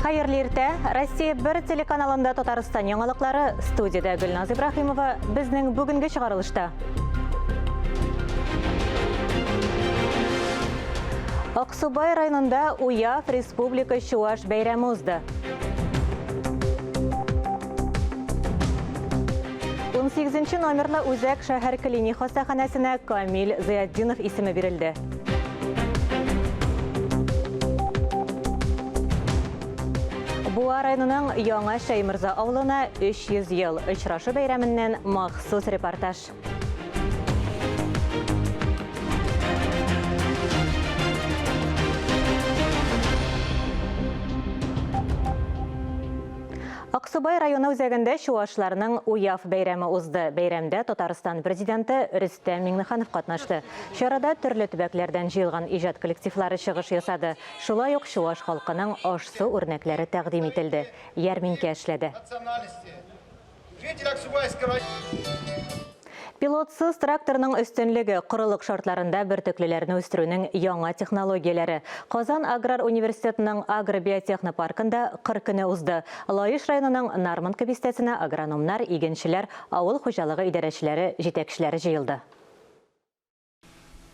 Hayırlı erте, Россия 1 телеканалында Татарстан яңалыклары, студияда Гүлназ Ибрахимова безнең бүгенге чыгарылышта. Аксубай районында УЯФ Республика Чуваш бәйрәме узды. 18 номерлы Үзәк шәһәр клиник хастаханәсенә Камил Зыяддинов исеме бирелде. Буа районының Яңа Шәймырза авылына 300 ел очрашу бәйрәменнән махсус репортаж. Аксубай районы үзәгендә чуашларның УЯФ бәйрәме узды. Бәйрәмдә Татарстан президенты Рөстәм Миңнеханов катнашты. Чарада төрле төбәкләрдән җыелган иҗат коллективлары чыгыш ясады. Шулай ук чуаш халкының аш-су үрнәкләре тәкъдим ителде. Ярминкә эшләде. Пилотсыз тракторның өстенлеге корылык шартларында бертөклеләрне үстерүнең яңа технологияләре. Казан Аграр университетының агробиотехно паркында 40 көне узды. Лаиш районының Нарманка бистәсенә агрономнар, игенчеләр, авыл хуҗалыгы идарәчеләре, җитәкчеләре җыелды.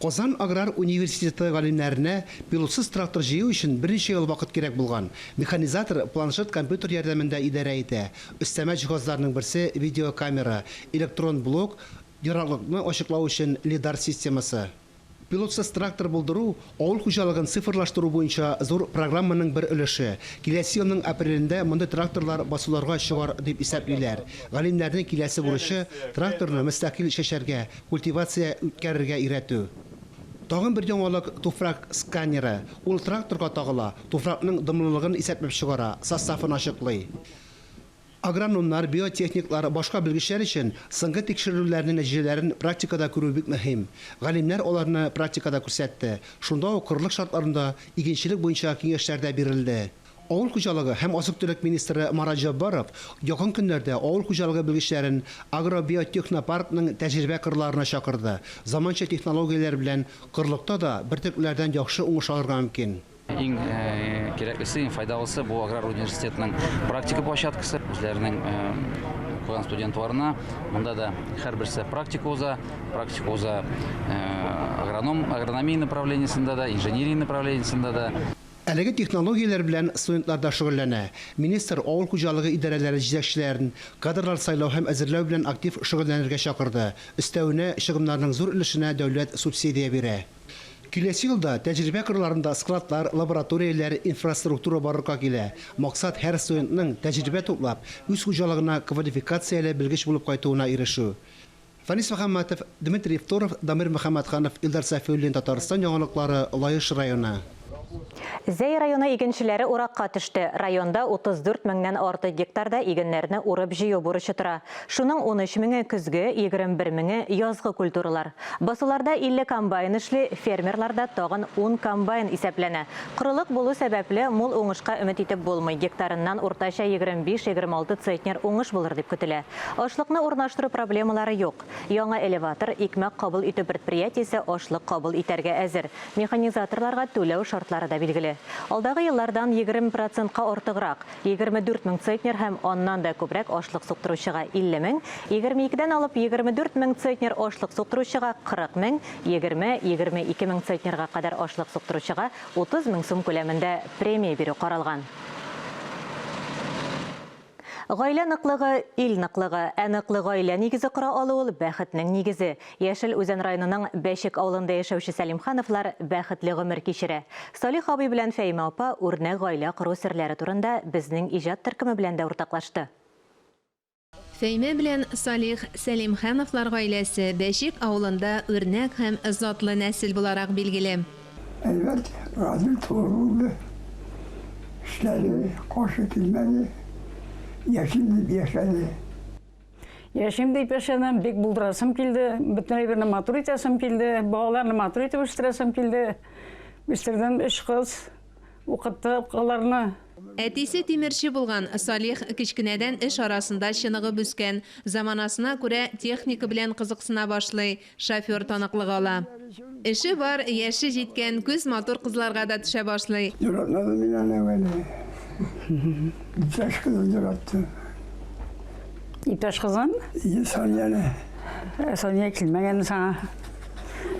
Казан Аграр университеты галимнәренә пилотсыз трактор җыю өчен берничә ел вакыт кирәк булган. Механизатор планшет компьютер ярдәмендә идарә итә. Өстәмә җиһазларның берсе видеокамера, электрон блок, яраклыкны ачыклау өчен лидар системасы. Пилотсыз трактор булдыру авыл хуҗалыгын цифрлаштыру буенча зур программаның бер өлеше. Киләсе елның апрелендә монда тракторлар басуларга чыгар дип исәплиләр. Галимнәрнең киләсе бурычы тракторны мөстәкыйль шәшәргә, культивация үткәрергә өйрәтү. Тагын бер яңалык туфрак сканеры. Ул тракторга тагыла, туфракның дымлылыгын исәпләп чыгара, составын ачыклый. Агрономнар, биотехниклар, башка белгечләр өчен соңгы тикшерүләрнең нәтиҗәләрен практикада күрү бик мөһим. Галимнәр аларны практикада күрсәтте. Шунда ук кырлык шартларында игенчелек буенча киңәшләр дә бирелде. Авыл хуҗалыгы һәм азык-төлек министры Марат Җаббаров якын көннәрдә авыл хуҗалыгы белгечләрен агробиотехно паркның тәҗрибә кырларына чакырды. Заманча технологияләр белән кырлыкта да бертөкләрдән яхшы уңыш алырга мөмкин. Иң кирәклесе, иң файдалысы бу Аграр университетының практика площадкасы. Үзләренең куган студентларына монда да һәрберсе практика уза, агрономия направлениесендә да, инженерия направлениесендә да. Әлеге технологияләр белән студентлар да шөгыльләнә. Министр авыл хуҗалыгы идарәләре җитәкчеләрен кадрлар сайлау һәм әзерләү белән актив шөгыльләнергә чакырды. Өстәвенә чыгымнарның зур өлешенә дәүләт субсидия бирә. Киләсе елда тәҗрибә кырларында складлар, лабораторияләр, инфраструктура барырга килә. Максат һәр студентның тәҗрибә туплап, үз хуҗалыгына квалификацияле белгеч булып кайтуына ирешү. Фанис Мөхәммәтов, Дмитрий Второв, Дамир Мөхәммәтханов, Илдар Сафиуллин, Татарстан яңалыклары, Лаиш районы. Зәй районы игенчеләре уракка төште. Районда 34 меңнән артык гектарда игеннәрне урып җыю бурычы тора. Шуның 13 меңе көзге, 21 меңе язгы культуралар. Басуларда 50 комбайн эшли, фермерларда тагын 10 комбайн исәпләнә. Кырылык булу сәбәпле мул уңышка өмет итеп булмый. Гектарыннан уртача 25-26 центнер уңыш булыр дип көтелә. Ашлыкны урнаштыру проблемалары юк. Яңа элеватор, икмәк кабул итү предприятиесе ашлык кабул итәргә әзер. Механизаторларга түләү шартлары да билгеле. Алдагы еллардан 20%-ка артыграк, 24 мең центнер һәм аннан да күбрәк ашлык суктыручыга 50 мең, 22дән алып 24 мең центнер ашлык суктыручыга 40 мең, 20-22 мең центнерга кадәр ашлык суктыручыга 30 мең сум күләмендә премия бирү каралган. Гаилә ныклыгы, ил ныклыгы, ныклы гаилә нигезе кора алу бәхетнең нигезе. Яшел Үзән районының Бәшек авылында яшәүче Сәлимхановлар бәхетле гомер кичерә. Салих абый белән Фәймә апа үрнәк гаилә кору серләре турында безнең иҗат төркеме белән дә уртаклашты. Фәймә белән Салих Сәлимхановлар гаиләсе Бәшек авылында үрнәк һәм затлы нәсел буларак билгеле. Әлбәттә, гадел туры эшләре каршы килмәде. Яшим дип яшәдем, бик булдырасым килде, бөтенләй берне матур итәсем килде, балаларны матур итеп үстерәсем килде. Үстердем 3 кыз, укыттым аларны. Әтисе тимерче булган Салих кичкенәдән эш арасында чыныгып үскән. Заманасына күрә техника белән кызыксына башлый, шофер таныклыгы ала. Эше бар, яше җиткән күз матур кызларга да төшә башлый. İptaş kızım yarattı. İptaş kızın? İyi saniyene. Saniye kilmegen sana.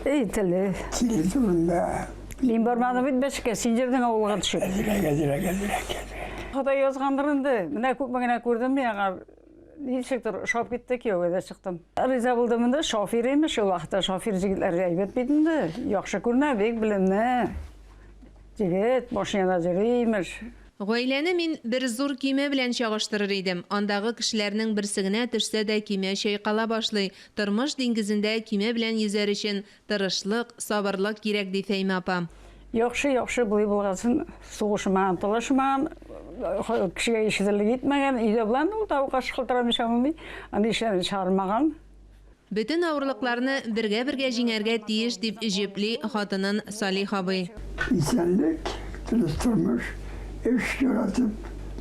İyi tili. Kili durumda. Ben barmadım bitmeşke sinirden avluğa düşüp. Gezirek. Xuday yazgandırındı. Mine köpmegine gördüm ya. Neysektir şop gittik yok öyle çıktım. Riza buldum da şoförüymüş o vaxtda şoför jigitlerge aybet bidindi. Yaxşı görünə bek bilimli. Jigit maşinada jürüymüş. Гаиләне мин бер зур киме белән чагыштырыр идем. Андагы кешеләрнең берсегенә төшсә дә киме чайкала башлый. Тормыш диңгезендә киме белән йөзәр өчен тырышлык, сабырлык кирәк ди Фәймә апам. Yaxşı buy bulgasın, soğuşman, dolaşman, kişiye işidirlik gitmegen, үйde bulan ol tavuqa şıkıltıramış amamı, anı işlerini çağırmagan. Bütün авырлыкларны бергә җиңәргә тиеш дип җепли хатынын Салих абый. İnsanlık, durmuş, iş yaratıp,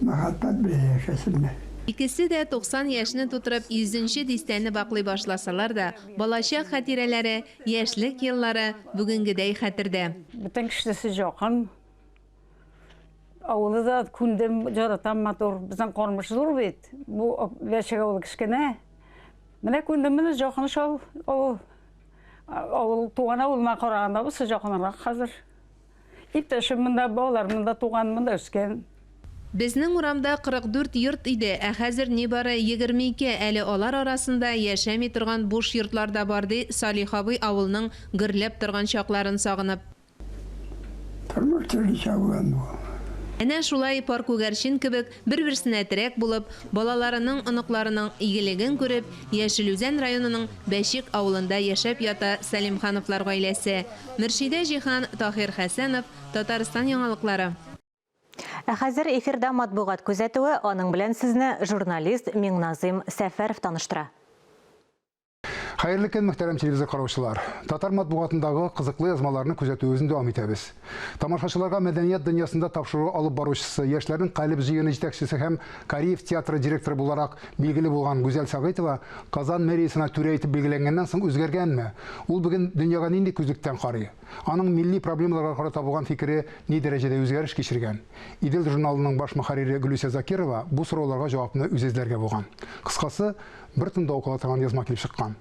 muhabbet bile yaşasınlar. Икесе дә 90 яшьне тутырып 100нче дистәне баклый башласалар да, балачак хатирәләре, яшьлек еллары бүгенгедәй хәтердә. Bütün kişisi joqan. Avulu da kundem jaratan motor bizden kormuş zor bit. Bu veşege ol kişkene. Mene kundemimiz joqan şol. Avul tuğana olma qaraganda bu joqanrak hazır. İptaşımında bağlarımında tuğanımında ösken. Безнең урамда 44 йорт иде, ә хәзер нибары 22 әле алар арасында яшәми торган буш йортлар да бар ди Салих абый авылның гөрләп торган чакларын сагынып. Durmuş türlü çabuğun bu. Әнә шулай пар күгәрчен кебек бер-берсенә терәк булып, балаларының, оныкларының игелеген күреп, Яшелүзән районының Бәшик авылында яшәп ята Сәлимхановлар гаиләсе. Мөршидә Җихан, Таһир Хәсәнов, Татарстан яңалыклары. Хәзер эфирда матбугат күзәтүе, аның белән сезне журналист Миңназим Сәфәров таныштыра. Hayırlı кен muhterem televizyon караучылар. Татар матбугатындагы кызыклы язмаларны күзәтүебезне дәвам итәбез. Тамашачыларга мәдәният дөньясында тапшыру алып баручысы, яшьләрнең калиб җыены җитәкчесе һәм Кариев театры директоры буларак билгеле булган Гүзәл Сагыйтова Казан мэриясенә түрә итеп билгеләнгәннән соң үзгәргәнме? Ул бүген дөньяга нинди күзлектән карый? Аның милли проблемаларга карата булган фикере ни дәрәҗәдә үзгәреш кичергән? Идел журналының баш мөхәррире Гөлүсә Закирова бу сорауларга җавапны үз эзләргә булган. Кыскасы, бер тында укыла торган язма килеп чыккан.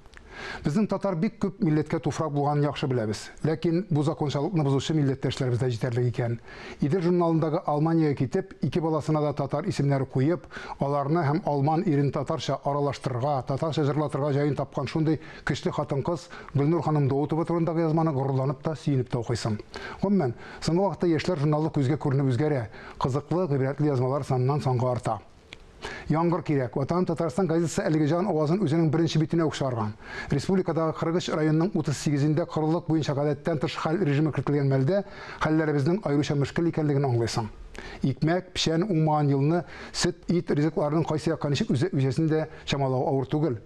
Безнең татар бик күп милләткә туфрак булганын яхшы беләбез. Ләкин бу закончалыкны бозучы милләттәшләребез дә җитәрлек икән. Идел журналындагы Алманиягә китеп, 2 баласына да татар исемнәре куеп, аларны һәм алман ирен татарча аралаштырырга, татарча җырлатырга җаен тапкан шундый көчле хатын-кыз Гөлнур ханым Даутова турындагы язманы горурланып та, сөенеп тә укыйсың. Гомумән, соңгы вакытта яшьләр журналы күзгә күренеп үзгәрә, кызыклы, гыйбрәтле язмалар саннан санга арта. Яңгыр кирәк. Ватан Татарстан газетасы әлеге җан авазын үзенең беренче битенә укшарган. Республикадагы 43 районның 38-дә корылык буенча гадәттән тыш хәл режимы кертелгән мәлдә хәлләребезнең аеруча мөшкил икәнлеген аңлыйсың. Икмәк, печән уңмаган елны сөт, ит ризыкларының кайсы якка ничек үзәсендә чамалау авыр түгел.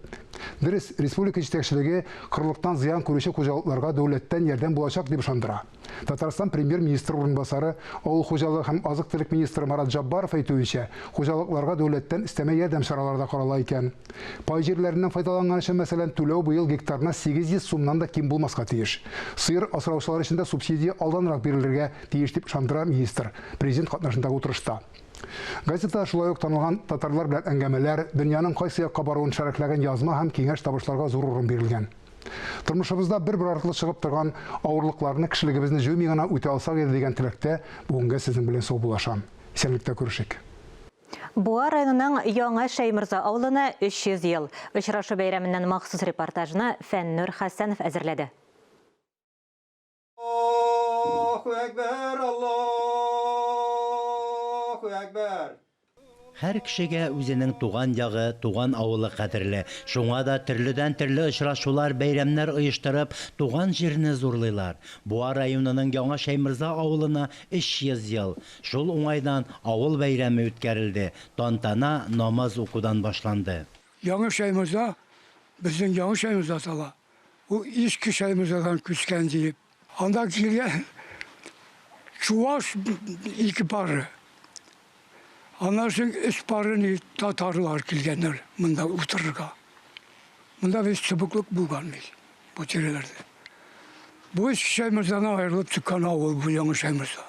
Дөрес, республика җитәкчелеге корылыктан зыян күрүче хуҗалыкларга дәүләттән ярдәм булачак дип ышандыра. Татарстан премьер-министр урынбасары, авыл хуҗалыгы һәм азык-төлек министры Марат Жаббаров әйтүенчә, хуҗалыкларга дәүләттән истәмә ярдәм чаралары да карала икән. Пай җирләреннән файдаланган өчен, мәсәлән, түләү быел гектарына 800 сумнан да ким булмаска тиеш. Сыер асраучылар өчен дә субсидия алданрак бирелергә тиеш дип ышандыра министр президент катнашындагы утырышта. Газетада шулай ук танылган татарлар белән әңгәмәләр, дөньяның кайсы якка баруын шәрехләгән язма һәм киңәш табышларга зур урын бирелгән. Тормышыбызда бер-бер аркылы чыгып торган авырлыкларны, кешелегебезне җүми генә үтә алсак иде дигән теләктә бүгенгә сезнең белән саубуллашам. Исәнлектә күрешик. Буа районының Яңа Шәймырза авылына 300 ел. Очрашу бәйрәменнән махсус репортажны Фәннур Хәсәнов әзерләде. Аллаһу әкбәр, Аллаһу әкбәр. Һәр кешегә үзенең туган ягы, туган авылы кадерле. Шуңа да төрледән төрле очрашулар, бәйрәмнәр оештырып, туган җирне зурлыйлар. Буа районының Яңа Шәймырза авылына 300 ел. Шул уңайдан авыл бәйрәме үткәрелде. Тантана намаз укудан башланды. Яңа Шәймырза, безнең Яңа Шәймырза сала. У Иске Шәймырзадан күчкән дип. Анда килгән Чуваш 2 пары. Аннан соң 3 пары татарлар килгәннәр монда утырырга. Монда без чыбыклык булган бит бу тирәләрдә. Бу Иске Шәймырзадан аерылып чыккан авыл бу Яңа Шәймырза.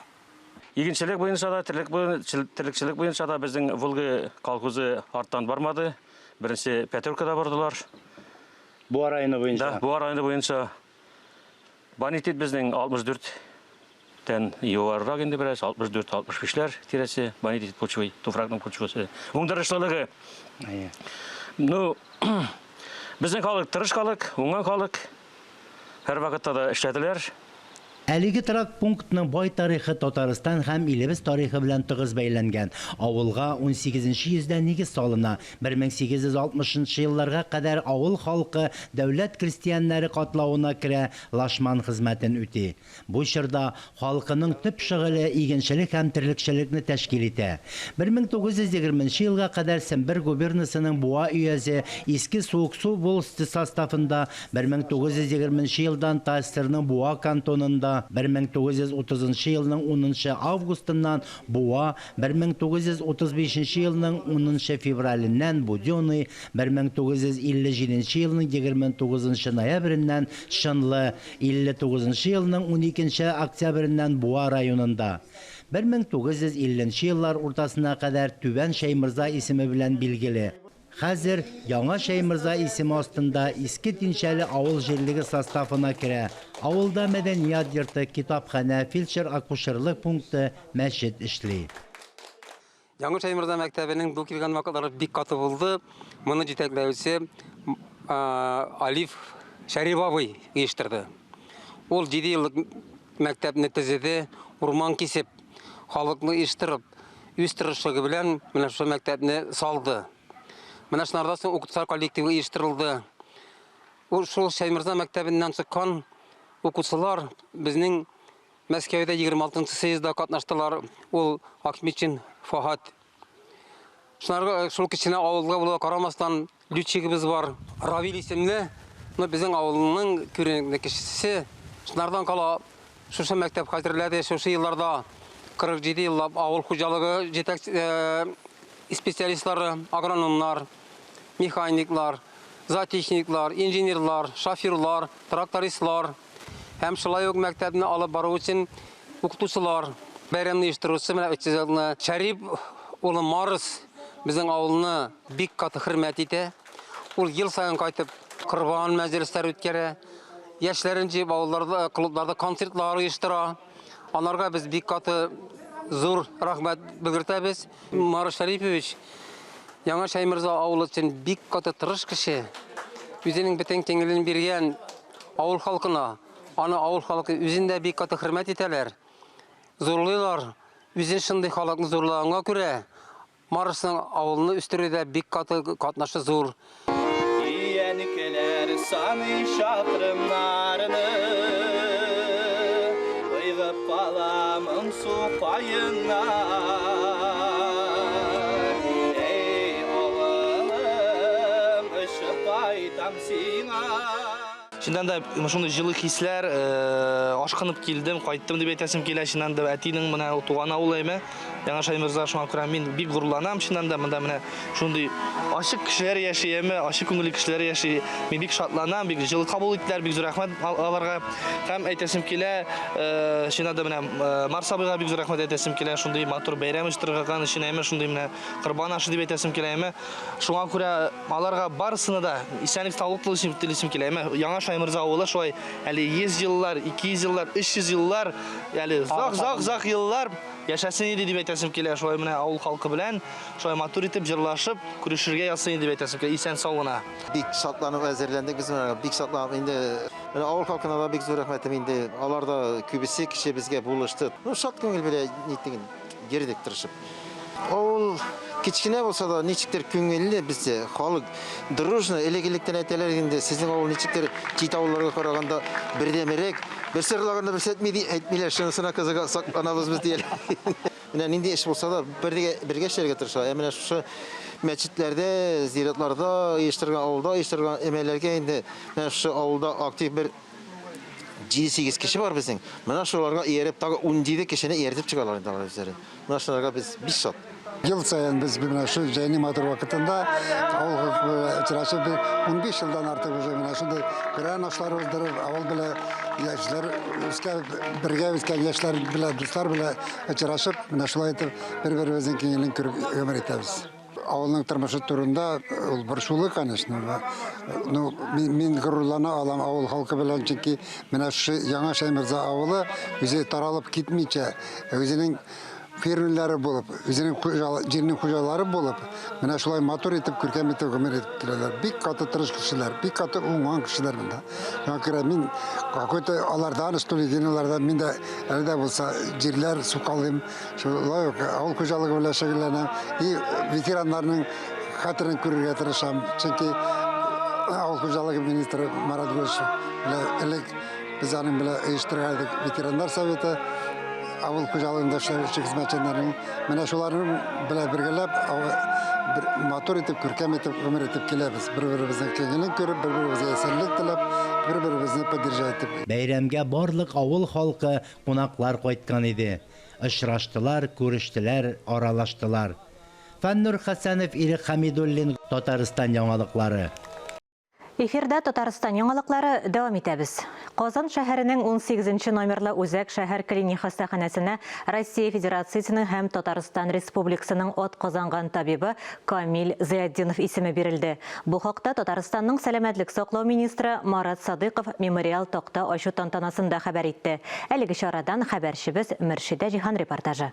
Игенчелек буенча да, тірлекчелек буенча да безнең Волга колхозы арттан бармады. Беренче Петеркада бардылар. Буа районы буенча. Да, Буа районы буенча бонитет безнең 64 тән югарырак инде бераз 64-65ләр тирәсе бонитет почвой, туфракның почвасы. Уңдырышлылыгы. Ну, безнең халык тырыш халык, уңган халык. Һәр вакытта да эшләделәр. Әлеге трак пунктның бай тарихы Татарстан һәм илебез тарихы белән тыгыз бәйләнгән. Авылга 18-нче йөздә нигез салына. 1860 елларга кадәр авыл халкы дәүләт крестьяннары катлавына керә, лашман хезмәтен үти. Бу чорда халкының төп шөгыле игенчелек һәм терлекчелекне тәшкил итә. 1920 елга кадәр Сембер губернасының Буа өязе Иске Суыксу волости составында, 1920 елдан Тастерның Буа кантонында 1930 елның 10 августыннан Буа, 1935 елның 10 февраліннән Будённый, 1957 елның 29 ноябреннән Шынлы, 59 елның 12 октябреннән Буа районында. 1950 еллар уртасына кадәр Түбән Шәймырза исеме белән билгеле. Хәзер Яңа Шәймырза исеме астында Иске Тинчәле авыл җирлеге составына керә. Авылда мәдәният йорты, китапханә, фельдшер-акушерлык пункты, мәчет эшли. Яңа Шәймырза мәктәбенең бу килгән вакытлары бик каты булды. Моны җитәкләүче Алиф Шәриф абый оештырды. Ул 7 еллык мәктәпне төзеде, урман кисеп, халыкны оештырып, үз тырышлыгы белән менә шул мәктәпне салды. Менә шуннардан соң укытучылар коллективы оештырылды. Ул шул Шәймырза мәктәбеннән чыккан укучылар безнең Мәскәүдә 26-нчы съездда катнаштылар. Ул Акмичин Фахат. Шунларга шул киченә авылга була карамастан лючигыбыз бар. Равил исемле, безнең авылның күренекле кешесе. Шуннардан кала шушы мәктәп хәзерләде. Шушы елларда 47 еллап авыл хуҗалыгы җитәкче специалистлары, агрономнар, механиклар, зоотехниклар, инженерлар, шоферлар, трактористлар һәм шулай ук мәктәпне алып бару өчен укытучылар, бәйрәмне оештыручы менә Шәриф улы Марс безнең авылны бик каты хөрмәт итә. Ул ел саен кайтып корбан мәҗлесләр үткәрә, яшьләрен җыеп авылларда, клубларда концертлар оештыра. Аларга без бик каты зур рәхмәт белдерәбез. Марс Шәрипович Яңа Шәймырза авылы өчен бик каты тырыш кеше. Үзенең бөтен теңелен биргән авыл халкына, аны авыл халкы үзендә бик каты хөрмәт итәләр. Зурлыйлар. Үзен шундый халыкны зурлаганга күрә Марсның авылны үстерүдә бик каты катнашы зур. Иянекеләр саны шатырымнарны Ыйгып каламын су кайына Эй авылым ышык кайтам сиңа. Шундан да шундый җылы хисләр, ашкынып килдем, кайттым дип әйтәсем килә. Шундан да әтинең менә туган авылы әйме. Яңа Шәймырза шуңа күрә мин бик горурланам. Шундан да монда менә шундый ачык кешеләр яши әйме, ачык күңелле кешеләр яши. Мин бик шатланам, бик җылы кабул иттеләр, бик зур рәхмәт аларга. Һәм әйтәсем килә, шунда да менә Марс абыйга бик зур рәхмәт әйтәсем килә. Шундый матур бәйрәм оештырган өчен әйме, шундый менә корбан ашы дип әйтәсем килә әйме. Шуңа күрә аларга барысына да исәнлек, саулык телисем килә әйме. Яңа Шәймырза авылы шулай әле 100 еллар, 200 еллар, 300 еллар, әле зак еллар яшәсен иде дип әйтәсем килә. Шулай менә авыл халкы белән шулай матур итеп җырлашып, күрешергә ясый дип әйтәсем килә. Исән саулана. Бик шатланып әзерләндек без менә, бик шатланып инде авыл халкына да бик зур рәхмәтем инде. Алар да күбесе кеше безгә булышты. Шат күңел белән ниттеген гердек тырышып. Авыл кичкенә булса да ничектер күңелле бездә халык дружно элегелектән әйтәләр инде. Сезнең авыл ничектер чит авылларга караганда бердәмерәк, бер сырларында бер әйтмиләр, шунысына кызыга сакланабыз без дияләр. Менә нинди эш булса да бергә эшләргә тырыша. Менә шушы мәчетләрдә, зиратларда оештырган, авылда оештырган әмәлләргә инде менә шушы авылда актив бер 7-8 кеше бар безнең. Менә шуларга ияреп тагы 17 кешене ияртеп чыгалар инде алар. Менә шуларга біз бик шат. Ел сайын біз менә шу җәйне матур вакытында авылга очрашып 15 елдан артык уже менә шундый кран ашлары уздырып, авыл белән яшьләр бергә үскән яшьләр белән дуслар белән очрашып, менә шулай итеп бер-беребезнең киңлеген күреп гомер итәбез. Авылның тормышы турында ул борчулы, конечно. Ну, мин горурлана алам авыл халкы белән, чөнки менә шу Яңа Шаймырза авылы үзе таралып китмичә, үзенең фермерләре булып, үзенең җирнең хуҗалары булып, менә шулай матур итеп, күркәм итеп гомер итеп киләләр. Бик каты тырыш кешеләр, бик каты уңган кешеләр монда. Шуңа күрә мин какой-то алардан студентлардан мин дә әлдә булса җирләр сукалым, шулай ук авыл хуҗалыгы белән шөгыльләнәм. И ветераннарның хәтерен күрергә тырышам. Чөнки авыл хуҗалыгы министры Марат Гөлшев белән элек без аның белән оештырган ветераннар советы авыл хуҗалыгында эшләүче хезмәтчеләрнең менә шуларның белән бергәләп матур итеп, күркәм итеп гомер итеп киләбез. Бер-беребезнең киңлеген күреп, бер-беребезгә исәнлек теләп, бер-беребезне поддержать итеп. Бәйрәмгә барлык авыл халкы, кунаклар кайткан иде. Очраштылар, күрештеләр, аралаштылар. Фәннур Хәсәнов, Ирек Хәмидуллин, Татарстан яңалыклары. Эфирдә Татарстан яңалыклары дәвам итәбез. Казан шәһәренең 18-нче номерлы Үзәк шәһәр клиник хастаханәсенә Россия Федерациясенең һәм Татарстан Республикасының атказанган табибы Камил Зыятдинов исеме бирелде. Бу хакта Татарстанның сәламәтлек саклау министры Марат Садыйков мемориал такта ачу тантанасында хәбәр итте. Әлеге чарадан хәбәрчебез Мөршидә Җиһан репортажы.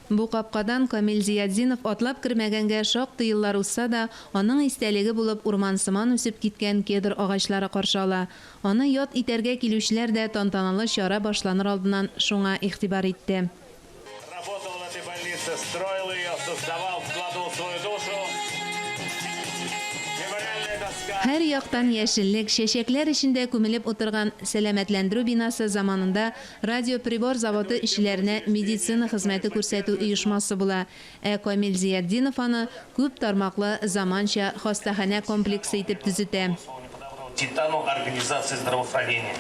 Бу капкадан Камил Зыятдинов атлап кірмәгәнгә шактый еллар узса да, аның истәлеге булып урмансыман үсеп киткән кедр агачлары каршы ала. Аны яд итәргә килүчеләр дә тантаналы чара башланыр алдыннан шуңа игътибар итте. Работал в этой больнице, строил ее, создавал, вкладывал свою душу. Һәр яктан яшеллек, чәчәкләр эчендә күмелеп утырган сәламәтләндерү бинасы заманында радиоприбор заводы эшчеләренә медицина хезмәте күрсәтү оешмасы була. Камил Зыятдинов аны күп тармаклы заманча хастаханә комплексы итеп төзетә. Титану организации здравоохранения.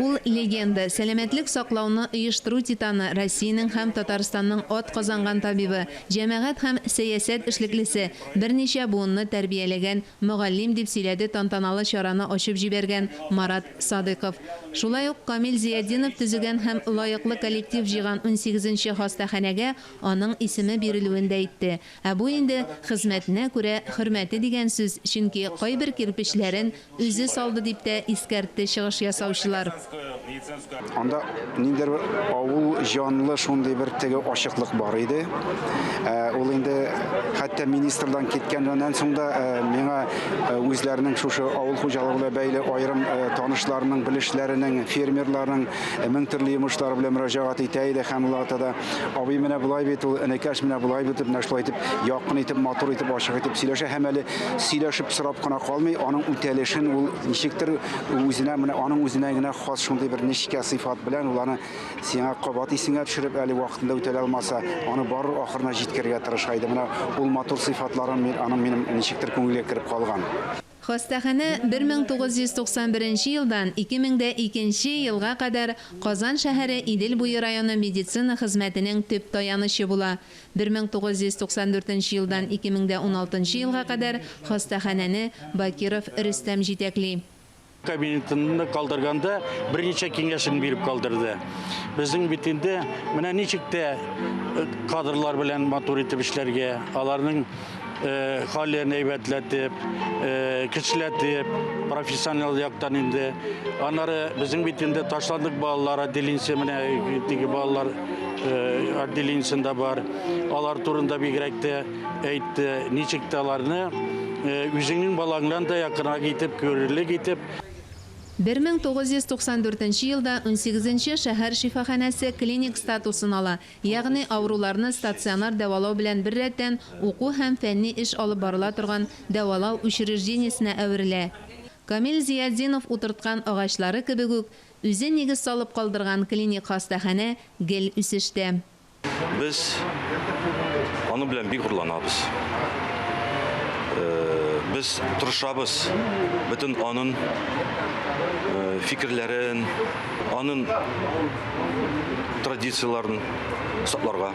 Ул легенда, сәламәтлек саклауны оештыру титаны, Россиянең һәм Татарстанның атказанган табибы, җәмәгать һәм сәясәт эшлеклесе, берничә буынны тәрбияләгән мөгаллим дип сөйләде тантаналы чараны ачып җибәргән Марат Садыйков. Шулай ук Камил Зыятдинов төзегән һәм лаеклы коллектив җыйган 18-нче хастаханәгә аның исеме бирелүен дә әйтте. Ә бу инде хезмәтенә күрә хөрмәте дигән сүз, чөнки кайбер кирпечләрен үзе салды дип тә искәртте чыгыш ясаучылар. Анда ниндер авыл җанлы шундый бер теге ачыклык бар иде. Ул инде хәтта министрдан киткәннән соң да миңа үзләренең шушы авыл хуҗалыгы белән бәйле аерым танышларының, белешләренең, фермерларның мең төрле йомышлары белән мөрәҗәгать итә иде һәм уларда абый менә булай бит, ул энекәш менә булай бит, менә шулай итеп якын итеп, матур итеп, ачык итеп сөйләшә һәм әле сөйләшеп сорап кына калмый, аның үтәлешен ул ничектер үзенә менә аның үзенә генә хас шундый бер нечкә сыйфат белән ул аны сиңа кабат исеңә төшереп әле вакытында үтәлә алмаса, аны бар ахырына җиткергә тырыша иде. Менә ул матур сыйфатларын аның минем ничектер күңелгә кереп калган. Хастаханә 1991 елдан 2002 елга кадәр Казан шәһәре Идел буе районы медицина хезмәтенең төп таянышы була. 1994 елдан 2016 елга кадәр хастаханәне Бакиров Рөстәм җитәкли. Кабинетini калдырганда берничә киңәшен биреп калдырды. Безнең бит инде менә ничек тә кадрлар белән матур итеп эшләргә, аларның хәлен әйбәтләтеп, кичләтеп, профессионал яктан инде. Аннары безнең бит инде ташландык балалар отделениесе менә теге балалар отделениесендә бар. Алар турында бигрәк тә әйтте, ничек тә аларны үзеңнең балаңнан да якынрак итеп, күрерлек итеп 1994 елда 18-нче шәһәр шифаханәсе клиник статусын ала, ягъни авыруларны стационар дәвалау белән бер рәттән уку һәм фәнни эш алып барыла торган дәвалау учреждениесенә әверелә. Камил Зыятдинов утырткан агачлары кебек үк үзе нигез салып калдырган клиник хастаханә гел үсештә. Без аны белән бик хурланабыз. Biz tırışabız, bütün onun fikirlerin, onun tradisiyalarını saklarga.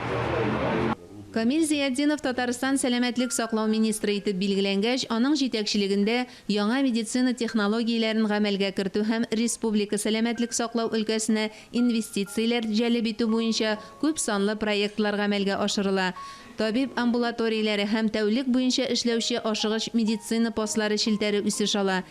Камил Зияддинов Татарстан сәламәтлек саклау министры итеп билгеләнгәч, аның җитәкчелегендә яңа медицина технологияләрен гамәлгә кертү һәм республика сәламәтлек саклау өлкәсенә инвестицияләр җәлеп итү буенча күп санлы проектлар гамәлгә ашырыла. Табиб амбулаторияләре һәм тәүлек буенча эшләүче ашыгыч медицина постлары шелтәре үсеш ала.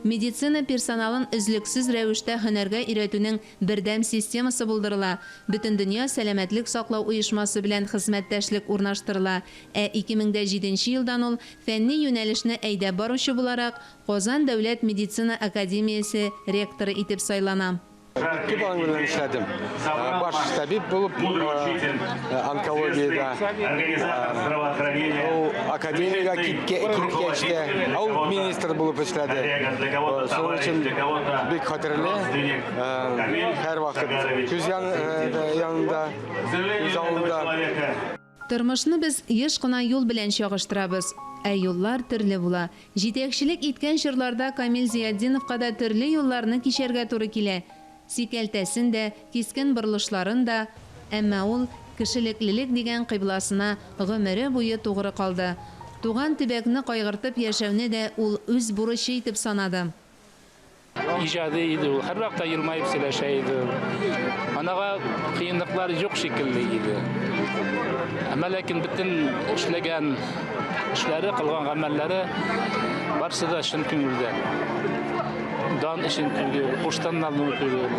Медицина персоналын үзлексез рәвештә һөнәргә өйрәтүнең бердәм системасы булдырыла. Бөтен дөнья сәламәтлек саклау оешмасы белән хезмәттәшлек урнаштырыла. 2007 елдан ул фәнни юнәлешне әйдәп баручы буларак Казан дәүләт медицина академиясе ректоры итеп сайлана. 2 балың белән эшләдем. Баш табиб булып, онкологиядә. Академиягә киткәч тә ул министр булып эшләде. Шуның өчен бик хәтерле. Һәр вакыт күз янында, күз алдында. Тормышны без еш кына юл белән чагыштырабыз. Юллар төрле була. Җитәкчелек иткән чорларда Камил Зияддиновка да төрле юлларны кичәргә туры килә. Сикәлтәсен дә, кискен борылышларын да, әмма ул кешелеклелек дигән кыйбласына гомере буе тугры калды. Туган төбәкне кайгыртып яшәүне дә ул үз бурычы итеп санады. Иҗади иде ул, һәр вакытта елмаеп сөйләшә иде. Анага кыенлыклар юк шикелле иде. Әмма ләкин бөтен эшләгән эшләре, кылган гамәлләре барысы да чын күңелдә. Дан işin kuştanlarını görüyor.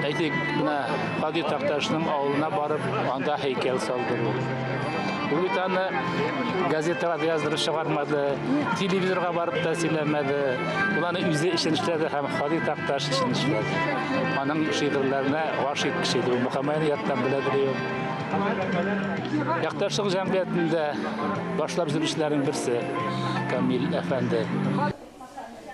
Aytik buna Hadi Taktaş'ın oğluna barıp anda heykel saldırdı. Bu bir tane gazetelerde yazdırıp çıkarmadı, televizorga barıp da söylemedi. Bunların yüzü işin işledi hem Hadi Taktaş için işledi. Onun şiirlerine aşık kişiydi. Muhammadiyattan bile biliyor. Yaktaşlık cemiyetinde başlap zürüşlerin birisi Kamil Efendi.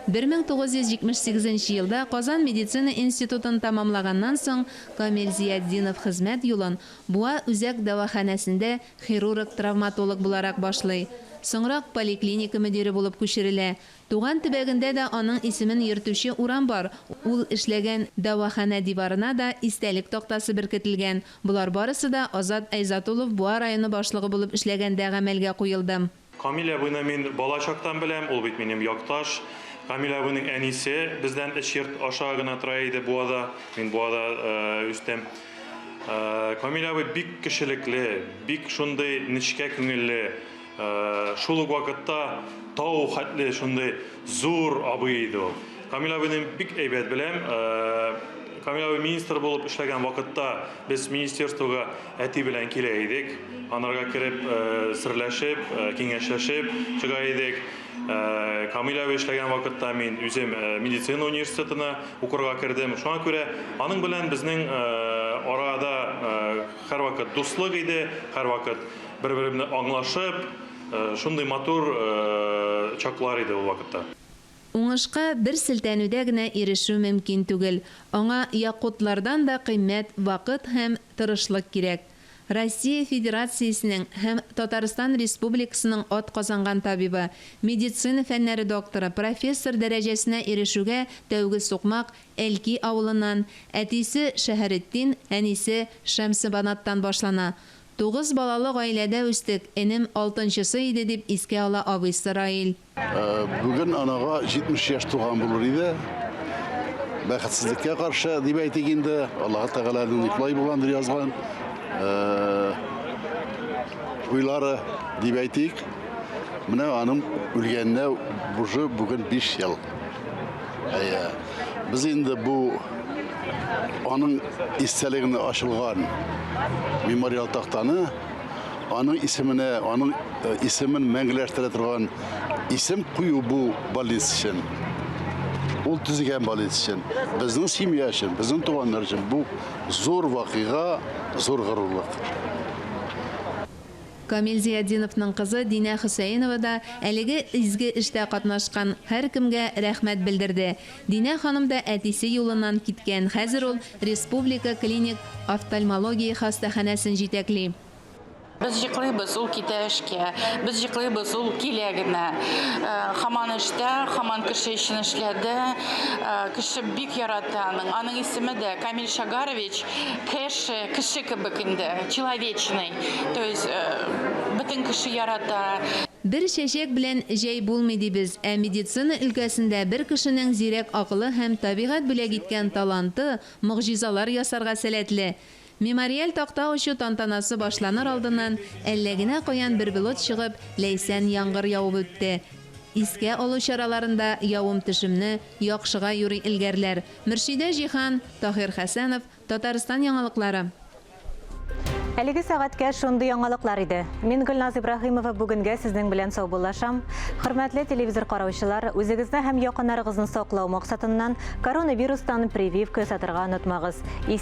1978 елда Казан медицина институтын тамамлаганнан соң Камил Зияддинов хезмәт юлын Буа үзәк дәваханәсендә хирург-травматолог буларак башлый. Соңрак поликлиника мөдире булып күчерелә. Туган төбәгендә дә аның исемен йөртүче урам бар. Ул эшләгән дәвахана диварына да истәлек тактасы беркетелгән. Булар барысы да Азат Айзатулов Буа районы башлыгы булып эшләгәндә гамәлгә куелды. Камил абыйны мин балачактан беләм, ул бит минем якташ. Камил абыйның әнисе бездән 3 йорт аша гына тора иде Буада. Мин Буада үстем. Камил абый бик кешелекле, бик шундый нечкә күңелле, шул ук вакытта тау хәтле шундый зур абый иде. Камил абыйны бик әйбәт беләм. Камил абый министр булып эшләгән вакытта без министерствога әти белән килә идек. Анарга кереп, серләшеп, киңәшләшеп чыга идек. Камил абый эшләгән вакытта мин үзем медицина университетына укырга кердем. Шуңа күрә аның белән безнең арада һәр вакыт дуслык иде, һәр вакыт бер-беребезне аңлашып, шундый матур чаклар иде ул вакытта. Уңышка бер селтәнүдә генә ирешү мөмкин түгел. Аңа якутлардан да кыйммәт, вакыт һәм тырышлык кирәк. Россия Федерациясенең һәм Татарстан Республикасының атказанган табибы, медицина фәннәре докторы, профессор дәрәҗәсенә ирешүгә тәүге сукмак Әлки авылыннан, әтисе Шәһәреттин, әнисе Шәмсебанаттан башлана. 9 балалы гаиләдә үстек, энем 6-нчысы иде дип искә ала абыйсы Раил. Бүген анага 70 яшь туган булыр иде. Бәхетсезлеккә каршы дип әйтик инде, Аллаһ Тәгаләнең никлай булгандыр язган. Уйлары дип әйтик. Менә аның үлгәненә бүген 5 ел. Без инде бу аның истәлегенә ачылган мемориал тактаны аның исемен мәңгеләштерә торган исем кую бу больница өчен. Ул төзегән больница өчен, безнең семья өчен, безнең туганнар өчен бу зур вакыйга, зур горурлык. Камил Зияддиновның кызы Динә Хөсәенова да әлеге изге эштә катнашкан һәр кемгә рәхмәт белдерде. Динә ханым да әтисе юлыннан киткән. Хәзер ул Республика клиник офтальмология хастаханәсен җитәкли. Біз жықлайбыз ул китәшкә, біз жықлайбыз ул киләгенә. Хаман эштә, хаман кеше өчен эшләде, кеше бик яратаның. Аның исеме дә Камил Шагарович, кеше кебек инде, человечный. То есть бөтен кеше ярата. Бір шәшек белән җәй булмый дибез, ә медицина өлкәсендә бер кешенең зирәк акылы һәм табигать бүләк иткән таланты могҗизалар ясарга сәләтле. Мемориаль такта ачу тантанасы башланыр алдыннан әллә генә каян бер болыт чыгып, ләйсән яңгыр явып үтте. Искә алу чараларында явым төшемне яхшыга юри илгәрләр. Мөршидә Җихан, Таһир Хәсәнов, Татарстан яңалыклары. Әлеге сәгатькә шундый яңалыклар иде. Мин Гөлназ Ибраһимова бүгенгә сезнең белән саубуллашам. Хөрмәтле телевизор караучылар, үзегезне һәм якыннарыгызны саклау максатыннан коронавирустан прививка сатырга онытмагыз.